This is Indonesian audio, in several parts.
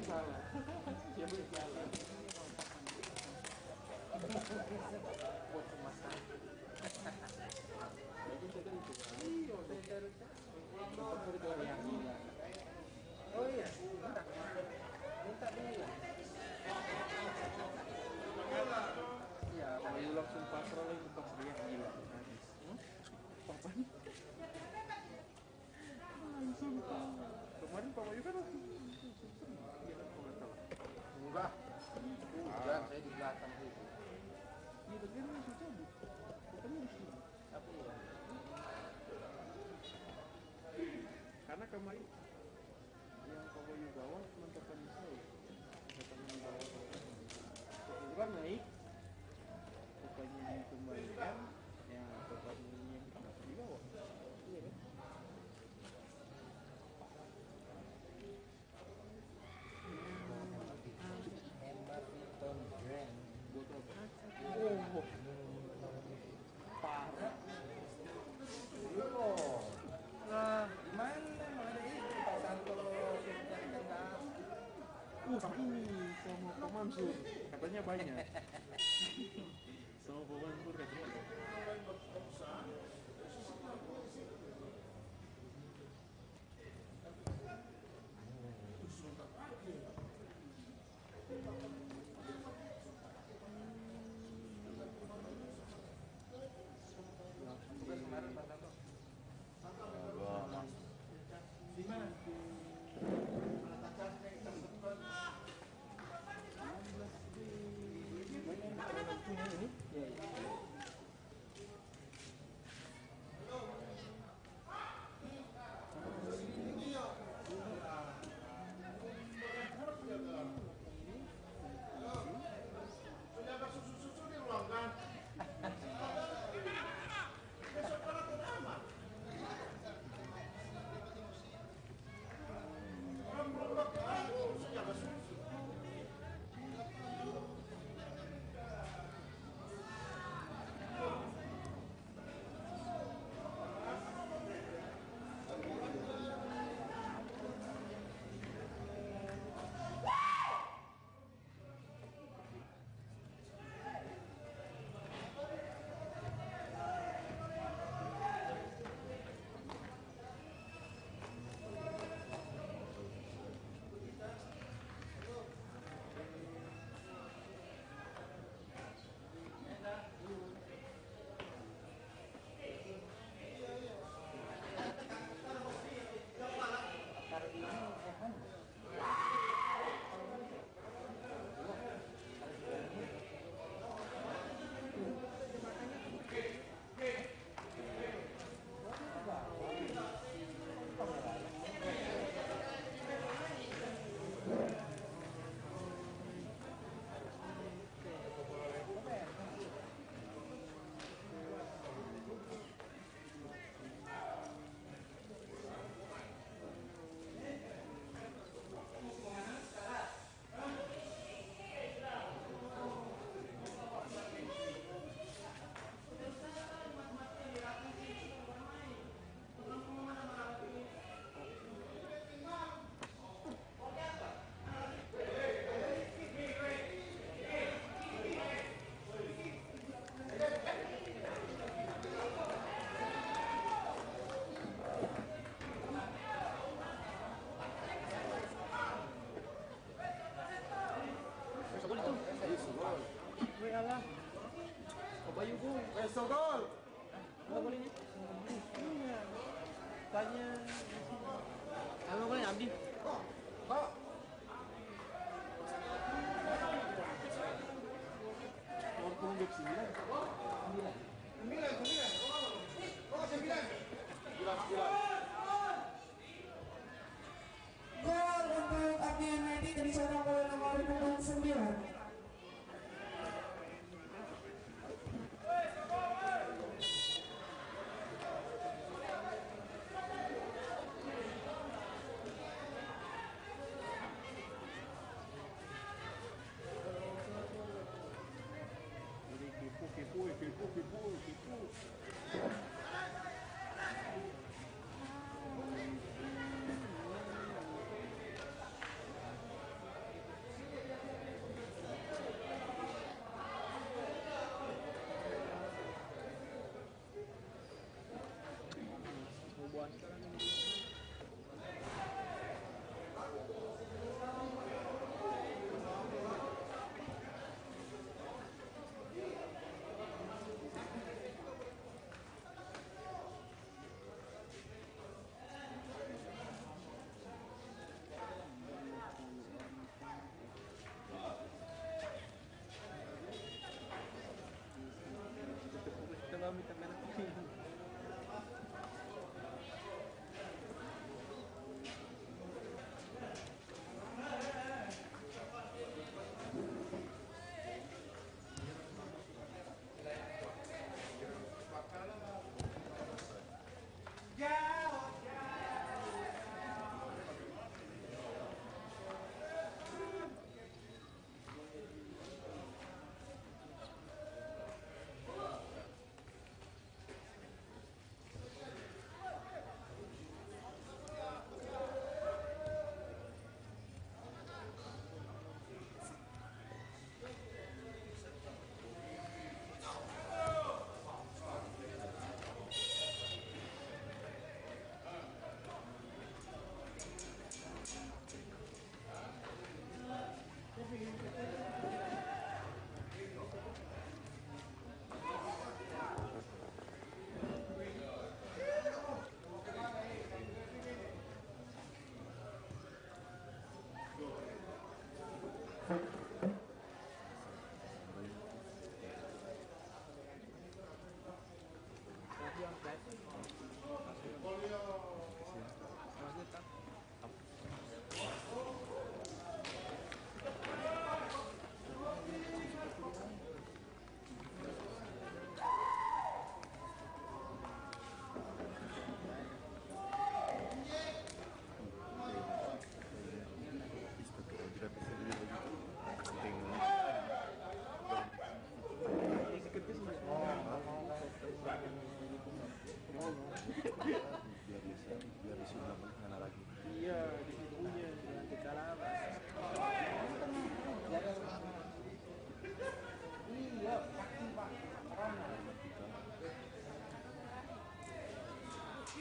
salah? Siapa yang salah? Buat kemasan. Jadi saya kan itu. Iya, saya yang gila. Oh iya, minta dia. Iya, kalau you langsung pasrah lagi pas dia gila habis. Papa nih. Langsung kemarin Papa juga langsung. Iya kan kalau nggak salah. Enggak. Hujan saya di belakang situ. Iya, tapi kan langsung cabut. Pokoknya harus cabut. Tapi ya. Karena kemarin yang Papa you bawa cuma teman saya. Datang di bawah. Kebetulan naik. Bukannya dikembalikan, ya bukannya yang di bawah. Iya kan? Hemat Tom Brand. Botol kaca. Oh, parah. Loh. Nah, gimana ada itu Pak Santo carikan Ini sama Pak Mansur. Katanya banyak. Sama Pak Mansur katanya. Tugas kemarin Pak Santo. Di mana? Punya ini? Iya, iya. Sudah ada susu-susu di ruangan. Besok para aman. Orang berubah ke aku, sudah ada susu. Alah. Bayu Bu, Sogol. nggak boleh nih. Iya. Tanya. Halo boleh Abdi. Kok? Nomor punggung 9. 9. Oh, 9. Gol untuk Abdi Medi dicetak oleh nomor punggung 9.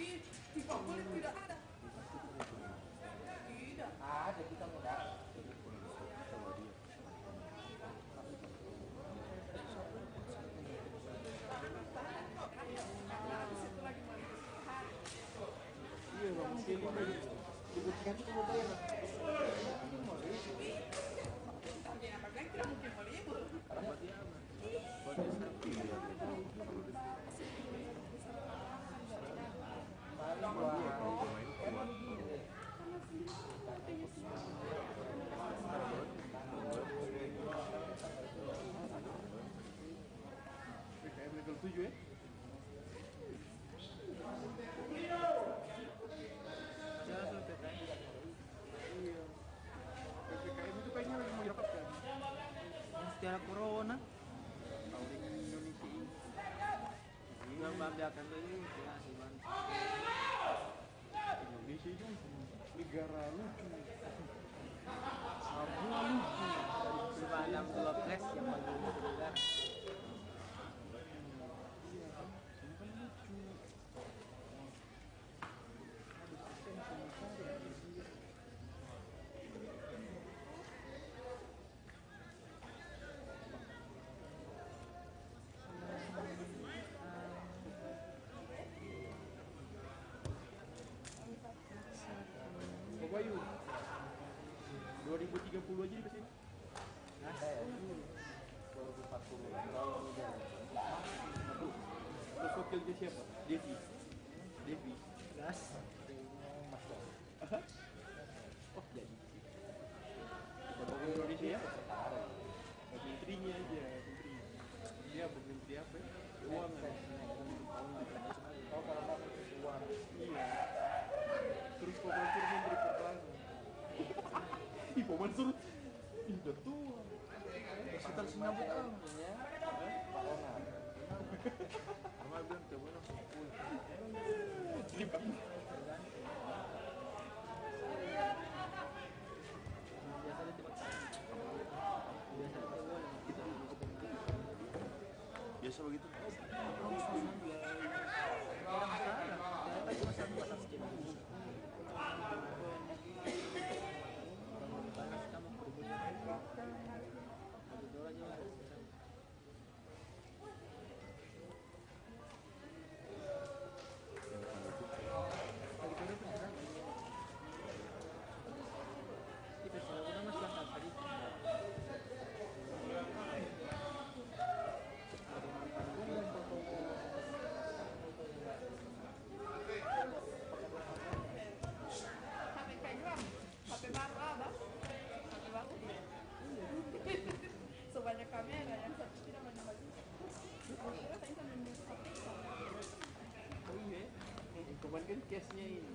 Tidak boleh, tidak ada. Tidak. Ada kita enggak. Iya bang, sekali lagi dibuktikan itu kemudian Tidak mungkin melibur. PKM level 7 ya. Iya. PPKM itu kayaknya lagi mau dirapatkan. Secara corona Tahun ini Indonesia ini. juga membiarkan dulu ya sih man. Indonesia itu negara lucu. Semua lucu. Cuma 62 flash yang paling populer. Iya kan, semua kan lucu. Ada sistem sementara di sini. Pak Bayu, 2030 aja di kesini. Terus wakilnya siapa? Devi. Gas. Oh jadi. Kita bangun Indonesia ya. Menterinya aja, menteri. Dia menteri apa ya? Keuangan. Tahu kalau dapat uang. Iya. Terus Pak Mansur menteri pertahanan. Ih, Pak Mansur. Ih, udah tua. Sekitar 90 tahun ya. Karena bilang coba langsung pulang. Lipat. Biasa di tempat biasa di boleh kita Biasa begitu. orang sekarang ternyata cuma satu pasar kecil. Panas kamu kerubus. Satu dolar aja ada sekarang. Lagi pada penjara. Di Barcelona masih angkat tadi. HP kayak gimana? HP baru bang? HP baru? Sebanyak kamera yang satu tidak banyak lagi. Kira saya sambil menyentuh HP. Oh iya. Yang kemarin kan case-nya ini.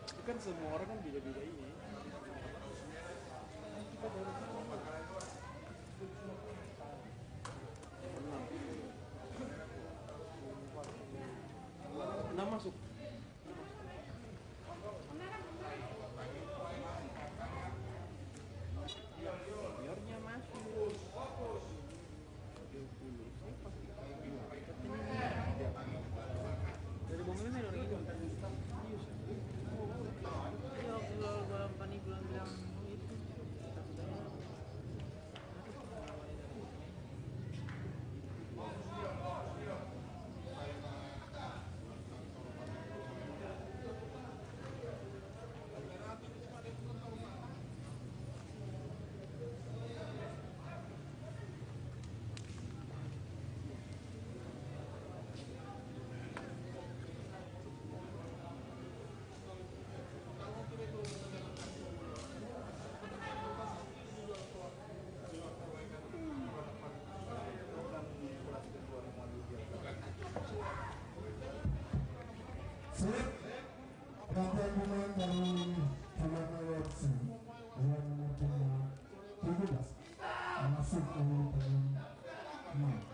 Itu kan semua orang kan beda-beda ini. Kita baru enam masuk. Seniornya masuk. 30. Siapa sih? Dari Bang Meme udah gitu. Iya, waktu bola panik bilang itu. Sip. Gantian pemain dari Juwana FC dengan nomor punggung 17 masuk ke pemain 6.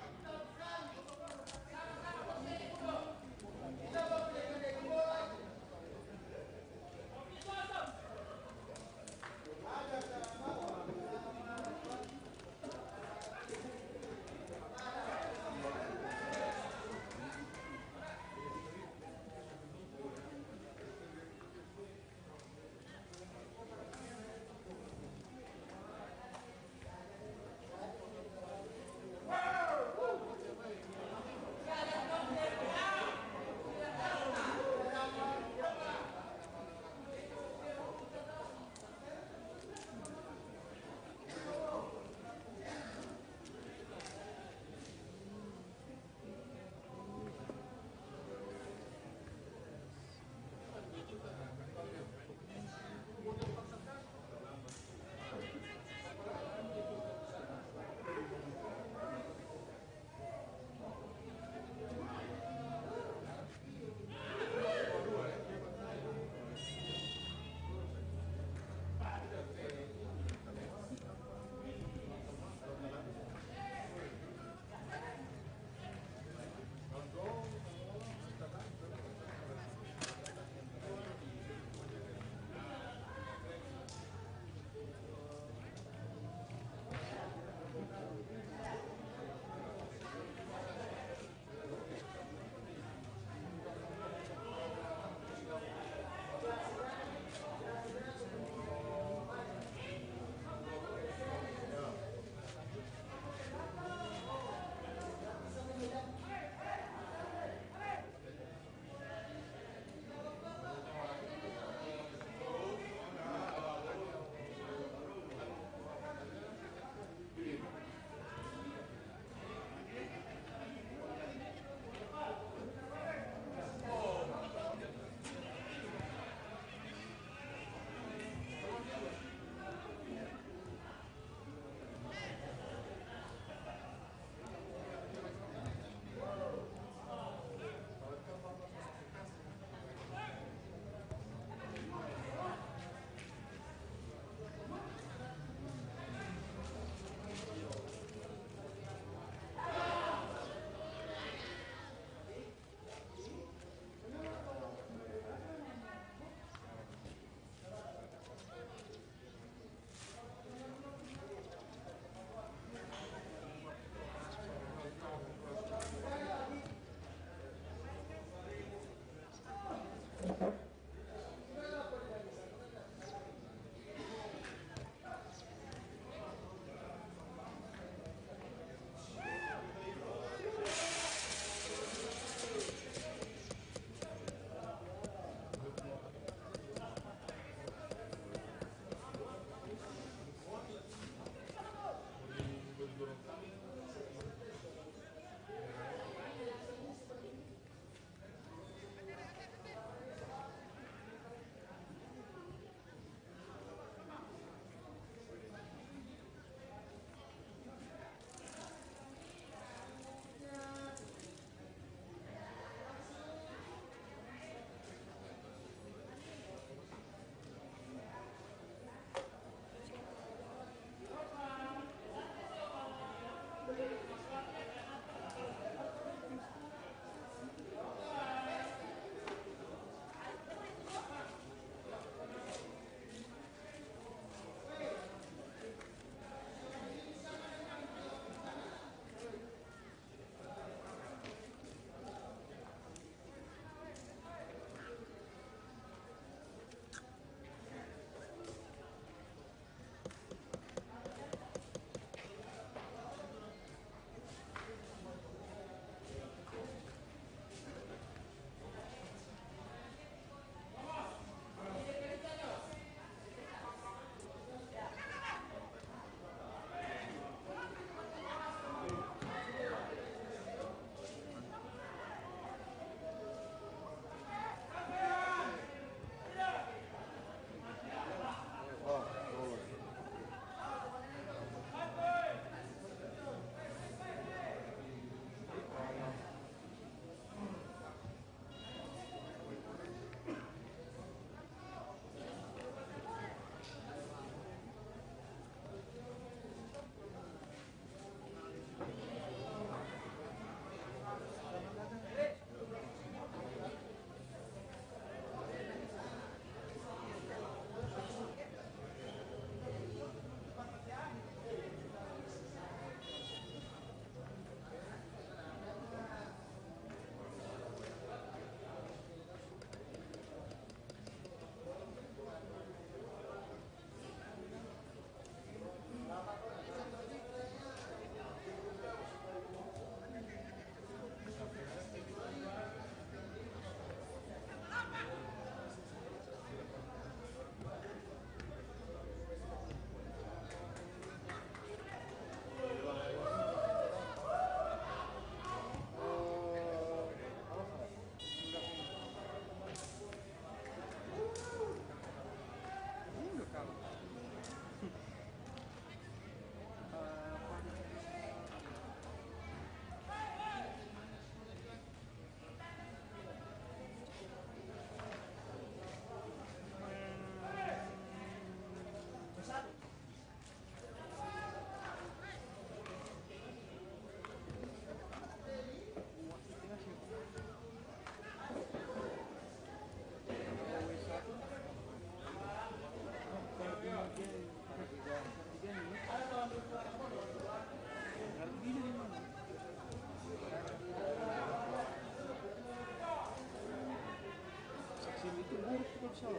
musim itu buruk futsal.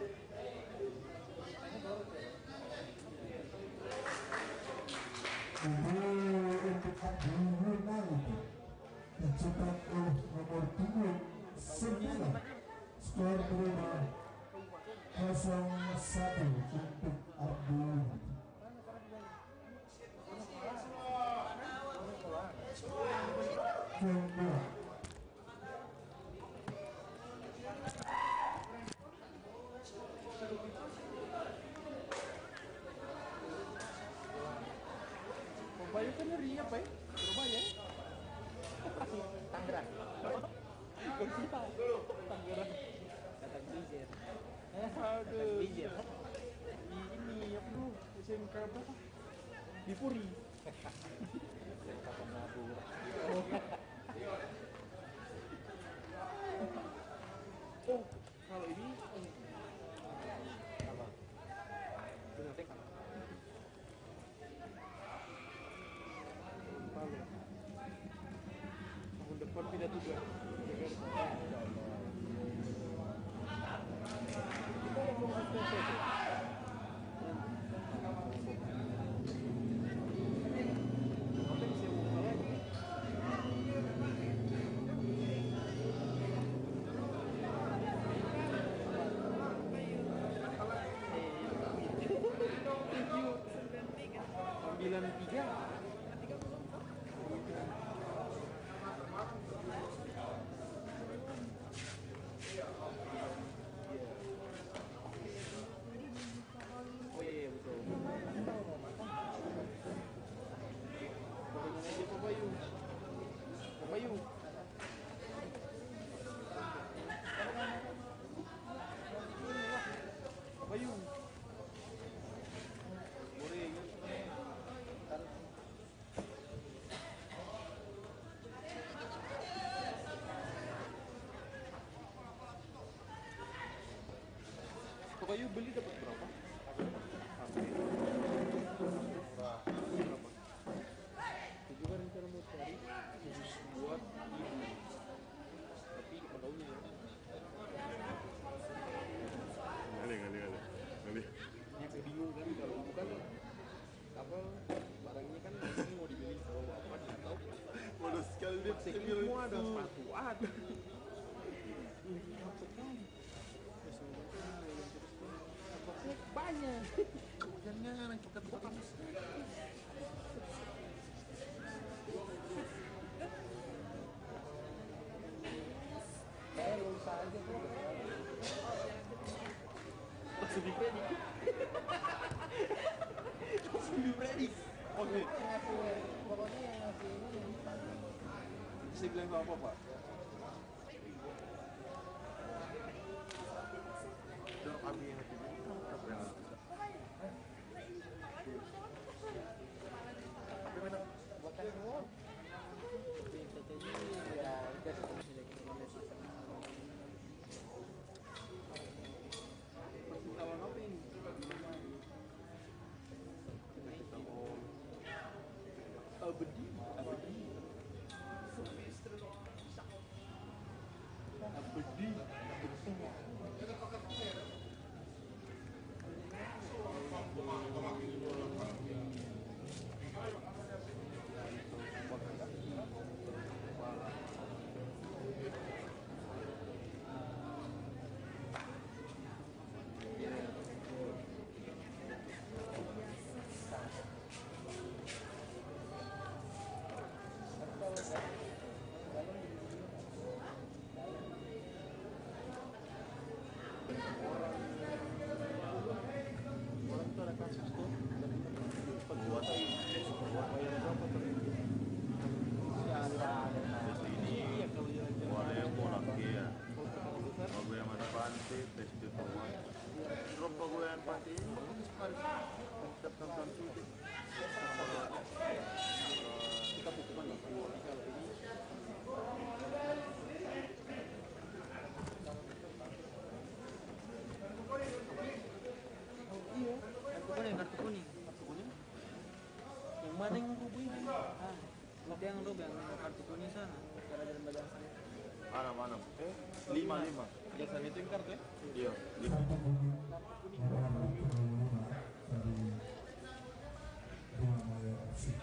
Ini untuk Abdul dicetak oleh nomor 29. Skor berubah 0-1 untuk Abdul. Kedua. Pembayu kan dari apa ya? Surabaya. Tangerang. Tangerang. Datang Blizzard. Aduh. Blizzard. Ini apa tuh? SMK berapa? Di Puri. Kapan nabur? Oh, kalau ini Apa? dengan TK. Palu. Tahun depan pindah tugas. Jakarta. Kita ngomong sesuatu itu. Apa yang saya mau lagi? Sembilan tiga. Oh iya betul. Barengan aja Pak Bayu. Pak Bayu. Pak Bayu. Boleh ya? Pak Bayu beli dapat berapa? Berapa? Itu juga rencana mau cari khusus buat ibu. Tapi tahunnya ya. Kali. Dia bingung kan kalau ibu kan apa barangnya kan ini mau dibeli kalau apa nggak tahu. Bodoh sekali dia Semua ada sepatu ada. Ini apa kan? Sepatunya banyak. Jangan kita potong. Lusa aja tuh. Langsung dipredik. Langsung dipredik. Oke. Pokoknya yang ngasih ini. Saya bilang sama apa Pak? Dong abi yang hati ini. Buat kan semua. Tapi yang CCJ ya udah sih sudah kita lihat season. Persitawan apa ini? Abedi. Orang tuh ada kasus tuh dari perbuatan berapa tuh? Iya kalau jalan-jalan. Ada yang mau lagi ya. Bagus yang ada panti, tes itu semua. Drop bagus yang panti ini bagus sekali. Tetap nonton syuting. Kita bukan kalau ini iya Kartu kuning. kartu kuning yang mana yang rubuh ini Itu yang rob yang kartu kuning sana. Gara jalan badan sana. Mana? 5. biasanya itu yang kartu ya Iya, di Satu kuning warna penurunan dari Bima Maya FC.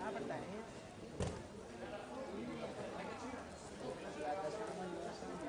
Apa tanya? Di atas rumah juga sama.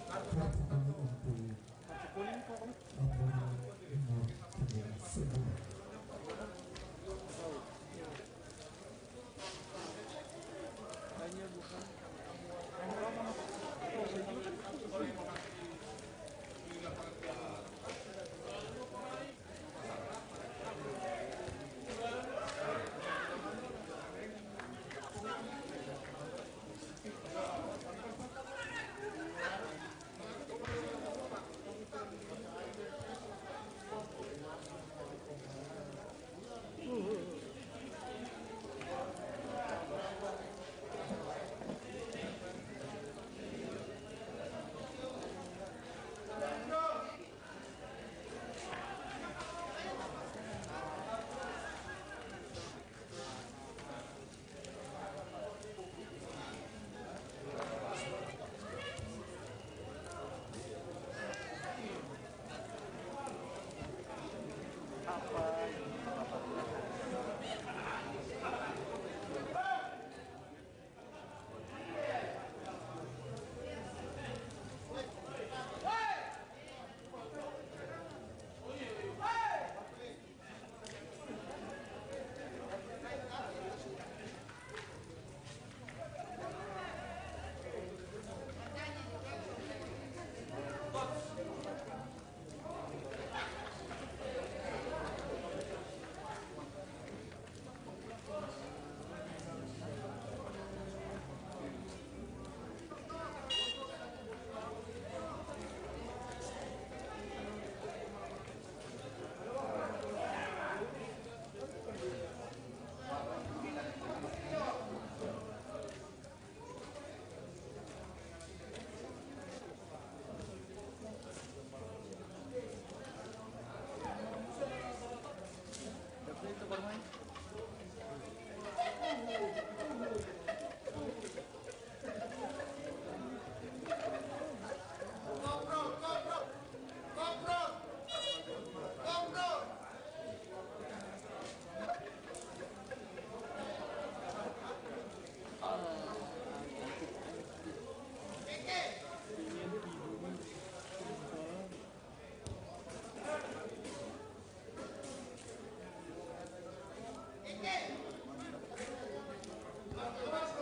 Kartu kuning untuk Ambon Timur 9.